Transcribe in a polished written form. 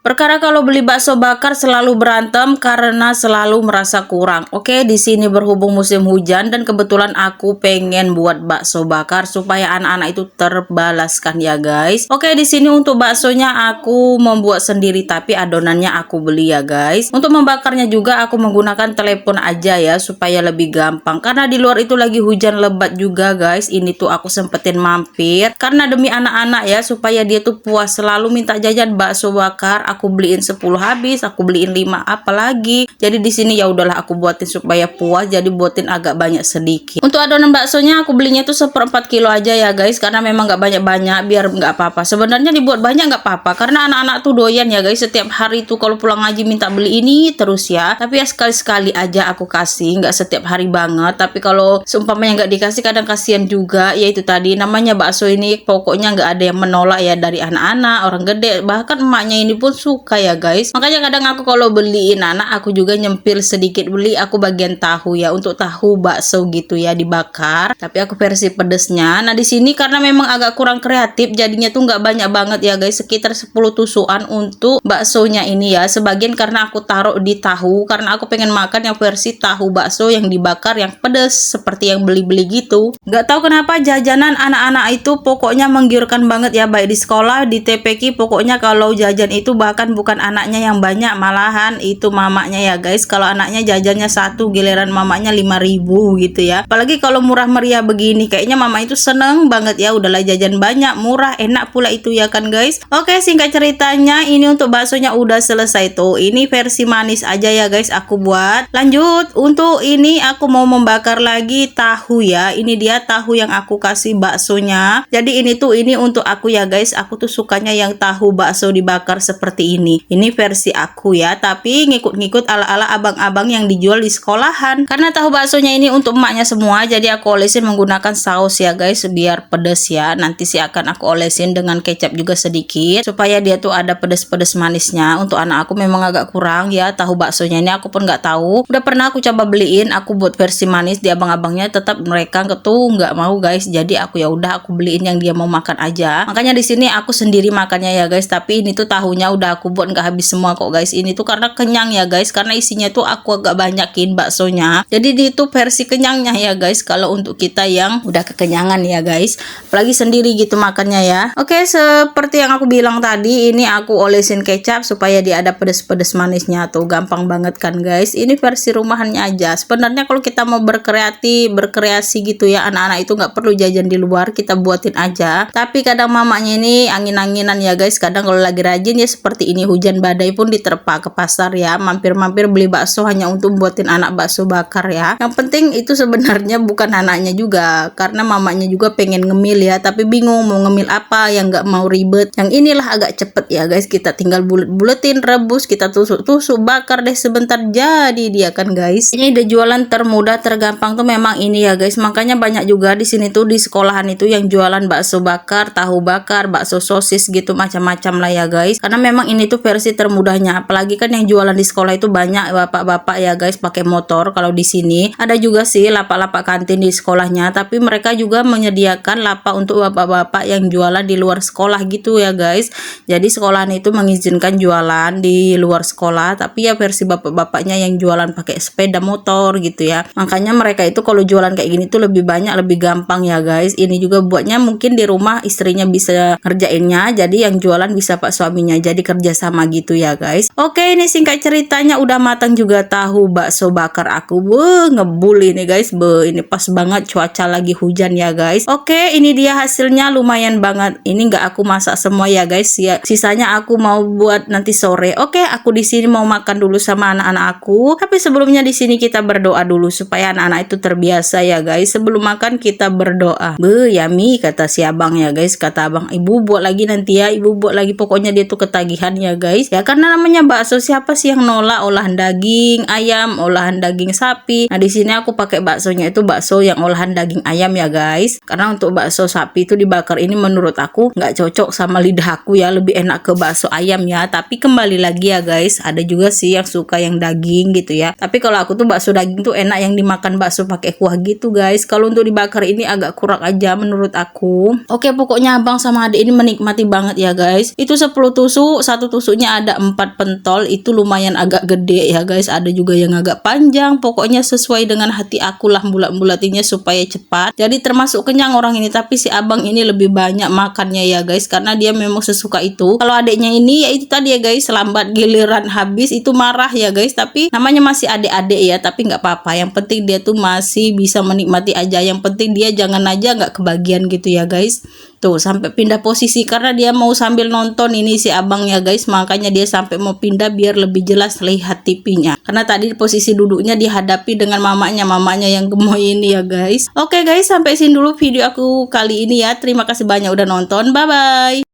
Perkara kalau beli bakso bakar selalu berantem karena selalu merasa kurang. Oke, di sini berhubung musim hujan dan kebetulan aku pengen buat bakso bakar supaya anak-anak itu terbalaskan ya guys. Oke, di sini untuk baksonya aku membuat sendiri tapi adonannya aku beli ya guys. Untuk membakarnya juga aku menggunakan telepon aja ya supaya lebih gampang. Karena di luar itu lagi hujan lebat juga guys. Ini tuh aku sempetin mampir karena demi anak-anak ya supaya dia tuh puas, selalu minta jajan bakso bakar. Aku beliin 10 habis, aku beliin 5 apalagi. Jadi di sini ya udahlah aku buatin supaya puas, jadi buatin agak banyak sedikit. Untuk adonan baksonya aku belinya tuh 1/4 kilo aja ya guys, karena memang nggak banyak-banyak biar nggak apa-apa. Sebenarnya dibuat banyak nggak apa-apa karena anak-anak tuh doyan ya guys. Setiap hari tuh kalau pulang ngaji minta beli ini terus ya. Tapi ya sekali-sekali aja aku kasih, nggak setiap hari banget. Tapi kalau seumpamanya nggak dikasih kadang kasihan juga. Ya itu tadi namanya bakso ini pokoknya nggak ada yang menolak ya, dari anak-anak, orang gede, bahkan emaknya ini pun suka ya guys. Makanya kadang aku kalau beliin anak aku juga nyempil sedikit, beli aku bagian tahu ya, untuk tahu bakso gitu ya dibakar. Tapi aku versi pedesnya. Nah di sini karena memang agak kurang kreatif jadinya tuh nggak banyak banget ya guys, sekitar 10 tusukan untuk baksonya ini ya. Sebagian karena aku taruh di tahu karena aku pengen makan yang versi tahu bakso yang dibakar yang pedes seperti yang beli-beli gitu. Nggak tahu kenapa jajanan anak-anak itu pokoknya menggiurkan banget ya, baik di sekolah di TPQ. Pokoknya kalau jajan itu bahkan bukan anaknya yang banyak, malahan itu mamanya ya guys. Kalau anaknya jajannya 1, giliran mamanya 5.000 gitu ya. Apalagi kalau murah meriah begini kayaknya mama itu seneng banget ya, udahlah jajan banyak, murah, enak pula itu ya kan guys. Oke, singkat ceritanya ini untuk baksonya udah selesai tuh. Ini versi manis aja ya guys aku buat. Lanjut, untuk ini aku mau membakar lagi tahu ya. Ini dia tahu yang aku kasih baksonya. Jadi ini untuk aku ya guys. Aku tuh sukanya yang tahu bakso dibakar seperti ini. Ini versi aku ya, tapi ngikut-ngikut ala-ala abang-abang yang dijual di sekolahan. Karena tahu baksonya ini untuk emaknya semua, jadi aku olesin menggunakan saus ya guys biar pedes ya. Nanti sih akan aku olesin dengan kecap juga sedikit supaya dia tuh ada pedes-pedes manisnya. Untuk anak aku memang agak kurang ya tahu baksonya ini, aku pun nggak tahu. Udah pernah aku coba beliin, aku buat versi manis di abang-abangnya, tetap mereka tuh nggak mau guys. Jadi aku ya udah aku beliin yang dia mau makan aja. Makanya di sini aku sendiri makannya ya guys. Tapi ini tuh tahunya udah aku buat nggak habis semua kok guys. Ini tuh karena kenyang ya guys, karena isinya tuh aku agak banyakin baksonya. Jadi itu versi kenyangnya ya guys. Kalau untuk kita yang udah kekenyangan ya guys, apalagi sendiri gitu makannya ya. Oke, seperti yang aku bilang tadi, ini aku olesin kecap supaya dia ada pedes-pedes manisnya tuh. Gampang banget kan guys. Ini versi rumahannya aja. Sebenarnya kalau kita mau berkreasi gitu ya, anak-anak itu nggak perlu jajan di luar, kita buatin aja. Tapi kadang mamanya ini angin-anginan ya guys. Kadang kalau lagi rajin ya seperti ini hujan badai pun diterpa ke pasar ya, mampir-mampir beli bakso hanya untuk buatin anak bakso bakar ya. Yang penting itu sebenarnya bukan anaknya juga, karena mamanya juga pengen ngemil ya, tapi bingung mau ngemil apa yang nggak mau ribet. Yang inilah agak cepet ya guys, kita tinggal bulet-buletin, rebus, kita tusuk-tusuk, bakar deh sebentar jadi dia kan guys. Ini udah jualan termudah tergampang tuh memang ini ya guys. Makanya banyak juga di sini tuh di sekolahan itu yang jualan bakso bakar, tahu bakar, bakso sosis gitu, macam-macam lah ya guys. Karena memang ini tuh versi termudahnya. Apalagi kan yang jualan di sekolah itu banyak bapak-bapak ya guys pakai motor. Kalau di sini ada juga sih lapak-lapak kantin di sekolahnya, tapi mereka juga menyediakan lapak untuk bapak-bapak yang jualan di luar sekolah gitu ya guys. Jadi sekolahan itu mengizinkan jualan di luar sekolah, tapi ya versi bapak-bapaknya yang jualan pakai sepeda motor gitu ya. Makanya mereka itu kalau jualan kayak gini tuh lebih banyak, lebih gampang ya guys. Ini juga buatnya mungkin di rumah istrinya bisa ngerjainnya, jadi yang jualan bisa pak suaminya, jadi kerjasama gitu ya guys. Oke, ini singkat ceritanya udah matang juga tahu bakso bakar aku. Ngebul ini guys, ini pas banget cuaca lagi hujan ya guys. Oke, ini dia hasilnya lumayan banget. Ini nggak aku masak semua ya guys ya, sisanya aku mau buat nanti sore. Oke, aku di sini mau makan dulu sama anak-anak aku, tapi sebelumnya di sini kita berdoa dulu supaya anak-anak itu terbiasa ya guys. Sebelum makan kita berdoa. Yummy kata si abang ya guys, kata abang, ibu buat lagi nanti ya, ibu buat lagi. Pokoknya dia tuh ketagihan ya guys ya, karena namanya bakso, siapa sih yang nolak olahan daging ayam, olahan daging sapi. Nah di sini aku pakai baksonya itu bakso yang olahan daging ayam ya guys, karena untuk bakso sapi itu dibakar ini menurut aku nggak cocok sama lidah aku ya, lebih enak ke bakso ayam ya. Tapi kembali lagi ya guys, ada juga sih yang suka yang daging gitu ya, tapi kalau aku tuh bakso daging tuh enak yang dimakan bakso pakai kuah gitu guys. Kalau untuk dibakar ini agak kurang aja menurut aku. Oke, pokoknya abang sama adik ini menikmati banget ya guys. Itu 10 tusuk 1 satu tusuknya ada 4 pentol, itu lumayan agak gede ya guys, ada juga yang agak panjang, pokoknya sesuai dengan hati aku lah bulat-bulatinya supaya cepat. Jadi termasuk kenyang orang ini, tapi si abang ini lebih banyak makannya ya guys, karena dia memang sesuka itu. Kalau adiknya ini ya itu tadi ya guys, lambat giliran habis itu marah ya guys, tapi namanya masih adik-adik ya, tapi nggak apa-apa, yang penting dia tuh masih bisa menikmati aja, yang penting dia jangan aja nggak kebagian gitu ya guys. Tuh sampai pindah posisi karena dia mau sambil nonton ini si abang ya guys, makanya dia sampai mau pindah biar lebih jelas lihat TV-nya, karena tadi posisi duduknya dihadapi dengan mamanya yang gemoy ini ya guys. Oke guys, sampai sini dulu video aku kali ini ya, terima kasih banyak udah nonton, bye bye.